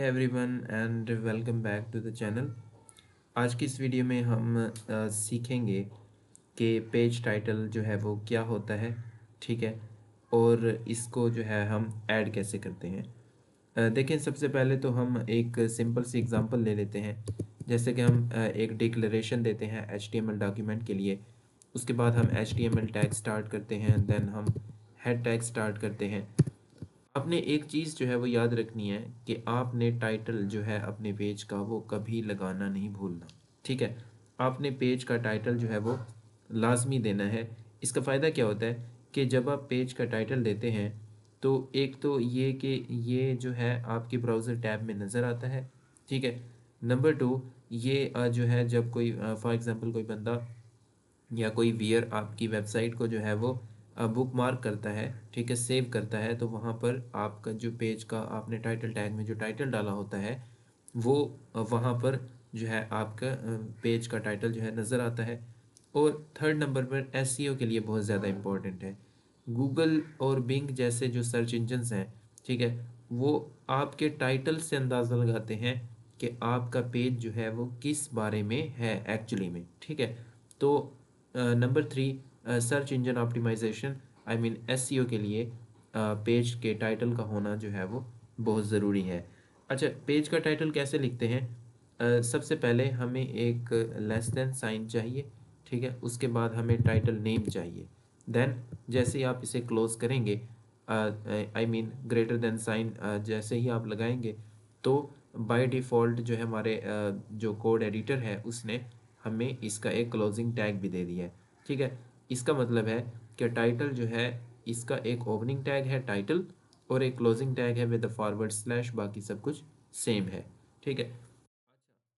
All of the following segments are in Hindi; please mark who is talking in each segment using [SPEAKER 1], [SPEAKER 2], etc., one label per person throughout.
[SPEAKER 1] Everyone and welcome back to the channel. आज की इस वीडियो में हम सीखेंगे कि पेज टाइटल जो है वो क्या होता है। ठीक है। और इसको जो है हम ऐड कैसे करते हैं। देखें, सबसे पहले तो हम एक सिंपल सी एग्जांपल ले लेते हैं। जैसे कि हम एक डिक्लेरेशन देते हैं HTML डॉक्यूमेंट के लिए। उसके बाद हम HTML टैग स्टार्ट करते हैं, देन हम हेड टैग स्टार्ट करते हैं। आपने एक चीज़ जो है वो याद रखनी है कि आपने टाइटल जो है अपने पेज का वो कभी लगाना नहीं भूलना। ठीक है। आपने पेज का टाइटल जो है वो लाजमी देना है। इसका फ़ायदा क्या होता है कि जब आप पेज का टाइटल देते हैं तो एक तो ये कि ये जो है आपके ब्राउज़र टैब में नज़र आता है। ठीक है। नंबर टू, ये जो है जब कोई फॉर एग्ज़ाम्पल कोई बंदा या कोई वियर आपकी वेबसाइट को जो है वो बुक मार्क करता है, ठीक है, सेव करता है, तो वहाँ पर आपका जो पेज का आपने टाइटल टैग में जो टाइटल डाला होता है वो वहाँ पर जो है आपका पेज का टाइटल जो है नज़र आता है। और थर्ड नंबर पर एसईओ के लिए बहुत ज़्यादा इम्पोर्टेंट है। गूगल और बिंग जैसे जो सर्च इंजन्स हैं, ठीक है, वो आपके टाइटल से अंदाज़ा लगाते हैं कि आपका पेज जो है वो किस बारे में है एक्चुअली में। ठीक है। तो number three, search engine optimisation, I mean SEO के लिए पेज के टाइटल का होना जो है वो बहुत ज़रूरी है। अच्छा, पेज का टाइटल कैसे लिखते हैं? सबसे पहले हमें एक लेस देन साइन चाहिए। ठीक है। उसके बाद हमें टाइटल नेम चाहिए। देन जैसे ही आप इसे क्लोज करेंगे, I mean greater than sign जैसे ही आप लगाएंगे, तो बाय डिफ़ॉल्ट जो है हमारे जो कोड एडिटर है उसने हमें इसका एक क्लोजिंग टैग भी दे दिया है। ठीक है। इसका मतलब है कि टाइटल जो है इसका एक ओपनिंग टैग है टाइटल, और एक क्लोजिंग टैग है विद फॉरवर्ड स्लैश, बाकी सब कुछ सेम है। ठीक है।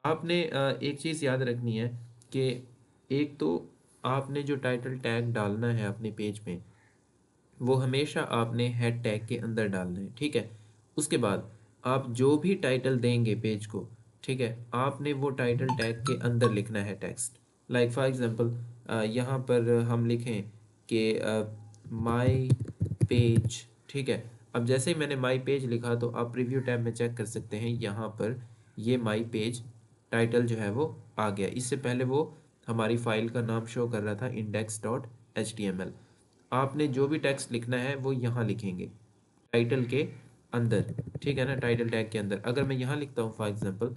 [SPEAKER 1] आपने एक चीज़ याद रखनी है कि एक तो आपने जो टाइटल टैग डालना है अपने पेज में वो हमेशा आपने हेड टैग के अंदर डालना है। ठीक है। उसके बाद आप जो भी टाइटल देंगे पेज को, ठीक है, आपने वो टाइटल टैग के अंदर लिखना है टेक्स्ट। लाइक फॉर एग्जांपल यहाँ पर हम लिखें कि माय पेज। ठीक है। अब जैसे ही मैंने माय पेज लिखा तो आप प्रीव्यू टैब में चेक कर सकते हैं, यहाँ पर ये माय पेज टाइटल जो है वो आ गया। इससे पहले वो हमारी फाइल का नाम शो कर रहा था index.html। आपने जो भी टेक्स्ट लिखना है वो यहाँ लिखेंगे टाइटल के अंदर। ठीक है ना, टाइटल टैग के अंदर। अगर मैं यहाँ लिखता हूँ फॉर एग्जांपल,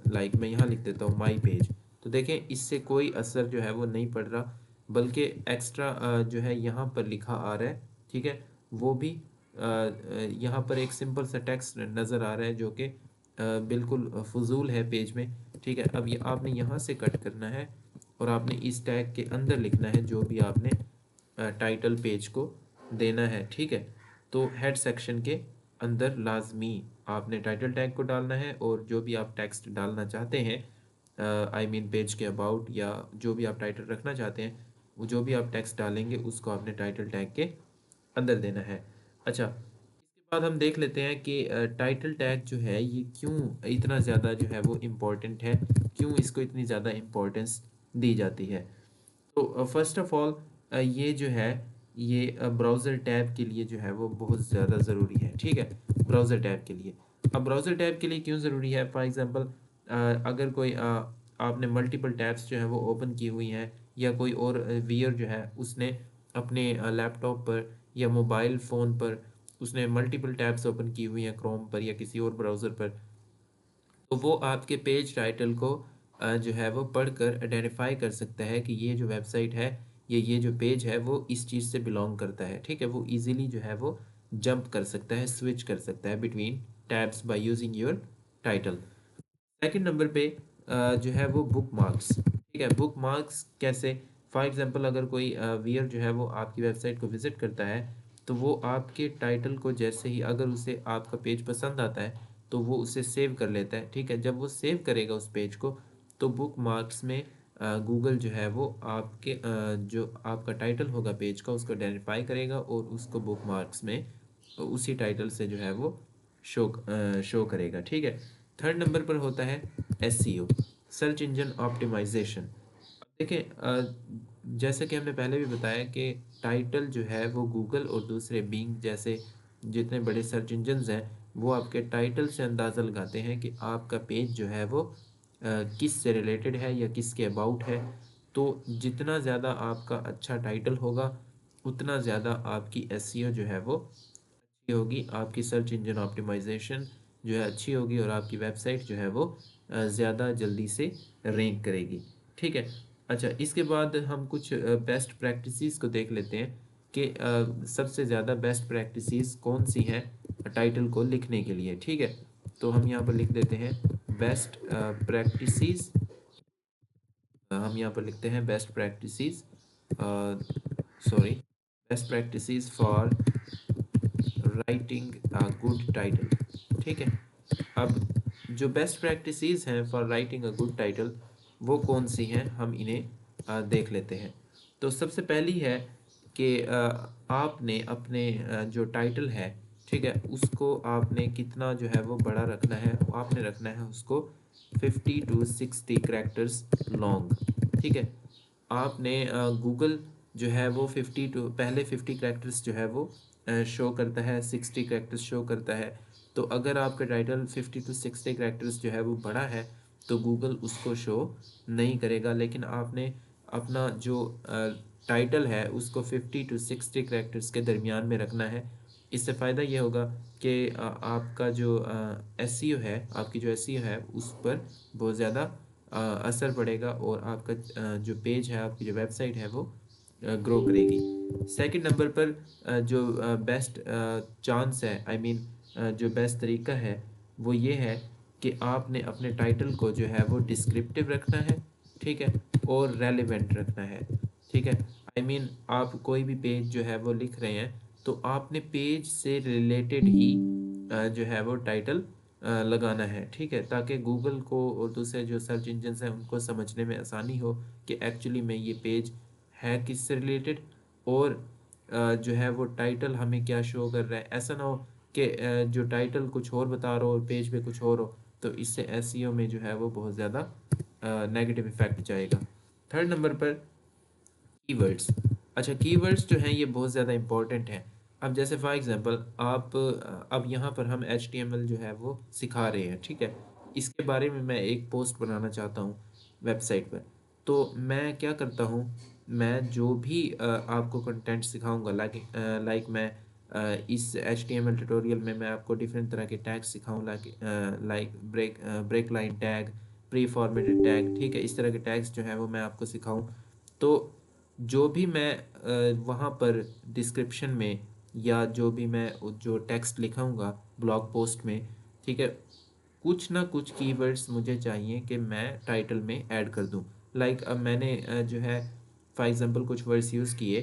[SPEAKER 1] लाइक मैं यहाँ लिख देता हूँ माई पेज, तो देखें इससे कोई असर जो है वो नहीं पड़ रहा, बल्कि एक्स्ट्रा जो है यहाँ पर लिखा आ रहा है। ठीक है। वो भी यहाँ पर एक सिंपल सा टेक्स्ट नज़र आ रहा है जो कि बिल्कुल फजूल है पेज में। ठीक है। अब ये आपने यहाँ से कट करना है और आपने इस टैग के अंदर लिखना है जो भी आपने टाइटल पेज को देना है। ठीक है। तो हेड सेक्शन के अंदर लाजमी आपने टाइटल टैग को डालना है, और जो भी आप टेक्स्ट डालना चाहते हैं, आई मीन पेज के अबाउट या जो भी आप टाइटल रखना चाहते हैं, वो जो भी आप टेक्स्ट डालेंगे उसको आपने टाइटल टैग के अंदर देना है। अच्छा, इसके बाद हम देख लेते हैं कि टाइटल टैग जो है ये क्यों इतना ज़्यादा जो है वो इम्पोर्टेंट है, क्यों इसको इतनी ज़्यादा इम्पोर्टेंस दी जाती है। तो फर्स्ट ऑफ ऑल ये जो है ये ब्राउज़र टैब के लिए जो है वो बहुत ज़्यादा ज़रूरी है। ठीक है। ब्राउज़र टैब के लिए, अब ब्राउज़र टैब के लिए क्यों ज़रूरी है? फॉर एग्ज़ाम्पल अगर कोई आपने मल्टीपल टैब्स जो है वो ओपन की हुई हैं, या कोई और वियर जो है उसने अपने लैपटॉप पर या मोबाइल फ़ोन पर उसने मल्टीपल टैब्स ओपन की हुई हैं क्रोम पर या किसी और ब्राउज़र पर, तो वो आपके पेज टाइटल को जो है वो पढ़कर आइडेंटिफाई कर सकता है कि ये जो वेबसाइट है, ये जो पेज है वो इस चीज़ से बिलोंग करता है। ठीक है। वो इजीली जो है वो जंप कर सकता है, स्विच कर सकता है between tabs by using your title. Second number पे जो है वो बुक मार्क्स। ठीक है। बुक मार्क्स कैसे? फॉर एग्जांपल अगर कोई वियर जो है वो आपकी वेबसाइट को विज़िट करता है, तो वो आपके टाइटल को जैसे ही अगर उसे आपका पेज पसंद आता है तो वो उसे सेव कर लेता है। ठीक है। जब वो सेव करेगा उस पेज को, तो बुक मार्क्स में गूगल जो है वो आपके जो आपका टाइटल होगा पेज का उसको आइडेंटिफाई करेगा और उसको बुक मार्क्स में उसी टाइटल से जो है वो शो करेगा। ठीक है। थर्ड नंबर पर होता है एसईओ, सर्च इंजन ऑप्टिमाइजेशन। अब देखें, जैसे कि हमने पहले भी बताया कि टाइटल जो है वो गूगल और दूसरे बिंग जैसे जितने बड़े सर्च इंजन्स हैं वो आपके टाइटल से अंदाज़ा लगाते हैं कि आपका पेज जो है वो किस से रिलेटेड है या किसके अबाउट है। तो जितना ज़्यादा आपका अच्छा टाइटल होगा उतना ज़्यादा आपकी एसईओ जो है वो अच्छी होगी, आपकी सर्च इंजन ऑप्टिमाइजेशन जो है अच्छी होगी और आपकी वेबसाइट जो है वो ज़्यादा जल्दी से रैंक करेगी। ठीक है। अच्छा, इसके बाद हम कुछ बेस्ट प्रैक्टिसेस को देख लेते हैं कि सबसे ज़्यादा बेस्ट प्रैक्टिसेस कौन सी हैं टाइटल को लिखने के लिए। ठीक है, तो हम यहाँ पर लिख देते हैं बेस्ट प्रैक्टिसेस। हम यहाँ पर लिखते हैं best practices, sorry, best practices for writing a good title. ठीक है। अब जो बेस्ट प्रैक्टिसेस हैं for writing a good title वो कौन सी हैं, हम इन्हें देख लेते हैं। तो सबसे पहली है कि आपने अपने जो टाइटल है, ठीक है, उसको आपने कितना जो है वो बड़ा रखना है। आपने रखना है उसको 50 to 60 कैरेक्टर्स लॉन्ग। ठीक है। आपने गूगल जो है वो 50 कैरेक्टर्स जो है वो शो करता है, 60 कैरेक्टर्स शो करता है। तो अगर आपका टाइटल 50 to 60 कैरेक्टर्स जो है वो बड़ा है तो गूगल उसको शो नहीं करेगा। लेकिन आपने अपना जो टाइटल है उसको 50 to 60 कैरेक्टर्स के दरमियान में रखना है। इससे फ़ायदा ये होगा कि आपका जो एसईओ है, आपकी जो एसईओ है उस पर बहुत ज़्यादा असर पड़ेगा और आपका जो पेज है, आपकी जो वेबसाइट है वो ग्रो करेगी। सेकंड नंबर पर जो बेस्ट चांस है, आई मीन जो बेस्ट तरीका है वो ये है कि आपने अपने टाइटल को जो है वो डिस्क्रिप्टिव रखना है। ठीक है, और रेलेवेंट रखना है। ठीक है, आई मीन आप कोई भी पेज जो है वो लिख रहे हैं तो आपने पेज से रिलेटेड ही जो है वो टाइटल लगाना है। ठीक है, ताकि गूगल को और दूसरे जो सर्च इंजन हैं उनको समझने में आसानी हो कि एक्चुअली में ये पेज है किससे रिलेटेड और जो है वो टाइटल हमें क्या शो कर रहा है। ऐसा ना हो कि जो टाइटल कुछ और बता रहा हो और पेज पे कुछ और हो, तो इससे एसईओ में जो है वो बहुत ज़्यादा नेगेटिव इफेक्ट जाएगा। थर्ड नंबर पर कीवर्ड्स। अच्छा, कीवर्ड्स जो हैं ये बहुत ज़्यादा इंपॉर्टेंट हैं। अब जैसे फॉर एग्जांपल आप अब यहाँ पर हम एचटीएमएल जो है वो सिखा रहे हैं। ठीक है, इसके बारे में मैं एक पोस्ट बनाना चाहता हूँ वेबसाइट पर। तो मैं क्या करता हूँ, मैं जो भी आपको कंटेंट सिखाऊंगा, लाइक मैं इस एचटीएमएल ट्यूटोरियल में मैं आपको डिफरेंट तरह के टैग सिखाऊँ, like break line tag, pre formatted tag. ठीक है, इस तरह के टैग्स जो है वो मैं आपको सिखाऊँ। तो जो भी मैं वहाँ पर डिस्क्रिप्शन में या जो भी मैं जो टेक्स्ट लिखाऊंगा ब्लॉग पोस्ट में, ठीक है, कुछ ना कुछ कीवर्ड्स मुझे चाहिए कि मैं टाइटल में ऐड कर दूं। लाइक अब मैंने जो है फॉर एग्जांपल कुछ वर्ड्स यूज़ किए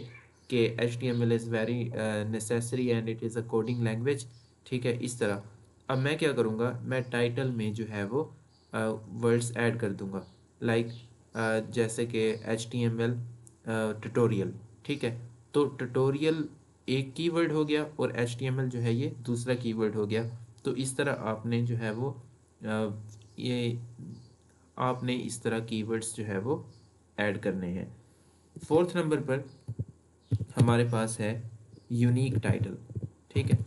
[SPEAKER 1] कि H T M L is very necessary and it is a coding language. ठीक है, इस तरह अब मैं क्या करूँगा, मैं टाइटल में जो है वो वर्ड्स ऐड कर दूँगा। लाइक जैसे कि H T M L tutorial. ठीक है, तो ट्यूटोरियल एक कीवर्ड हो गया और एच टी एम एल जो है ये दूसरा कीवर्ड हो गया। तो इस तरह आपने जो है वो ये आपने इस तरह कीवर्ड्स जो है वो ऐड करने हैं। फोर्थ नंबर पर हमारे पास है यूनिक टाइटल। ठीक है,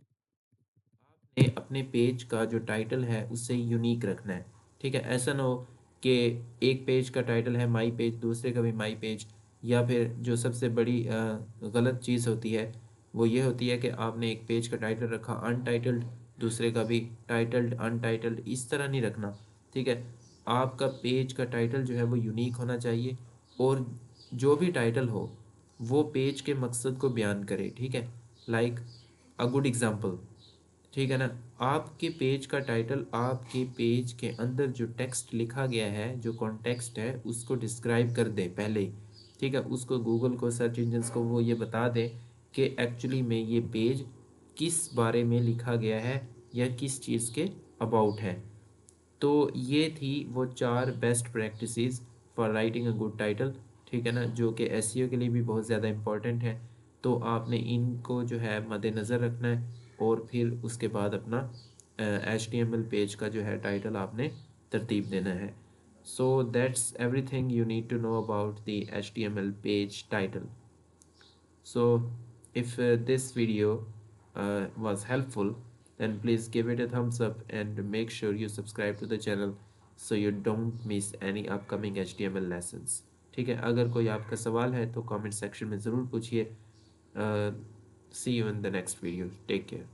[SPEAKER 1] आपने अपने पेज का जो टाइटल है उससे यूनिक रखना है। ठीक है, ऐसा ना हो कि एक पेज का टाइटल है माई पेज, दूसरे का भी माई पेज। या फिर जो सबसे बड़ी गलत चीज़ होती है वो ये होती है कि आपने एक पेज का टाइटल रखा अनटाइटल्ड, दूसरे का भी टाइटल्ड अनटाइटल्ड। इस तरह नहीं रखना। ठीक है, आपका पेज का टाइटल जो है वो यूनिक होना चाहिए और जो भी टाइटल हो वो पेज के मकसद को बयान करे। ठीक है, लाइक अ गुड एग्जांपल, ठीक है ना, आपके पेज का टाइटल आपके पेज के अंदर जो टेक्स्ट लिखा गया है, जो कॉन्टेक्स्ट है, उसको डिस्क्राइब कर दे पहले ही। ठीक है, उसको गूगल को, सर्च इंजन्स को वो ये बता दे कि एक्चुअली में ये पेज किस बारे में लिखा गया है या किस चीज़ के अबाउट है। तो ये थी वो 4 best practices for writing a good title. ठीक है ना, जो कि एसईओ के लिए भी बहुत ज़्यादा इम्पोर्टेंट है। तो आपने इनको जो है मद्देनज़र रखना है और फिर उसके बाद अपना HTML पेज का जो है टाइटल आपने तरतीब देना है। So that's everything you need to know about the HTML page title. So, if this video was helpful, then please give it a thumbs up and make sure you subscribe to the channel so you don't miss any upcoming HTML lessons. ठीक है, अगर कोई आपका सवाल है तो कमेंट सेक्शन में ज़रूर पूछिए. See you in the next video. Take care.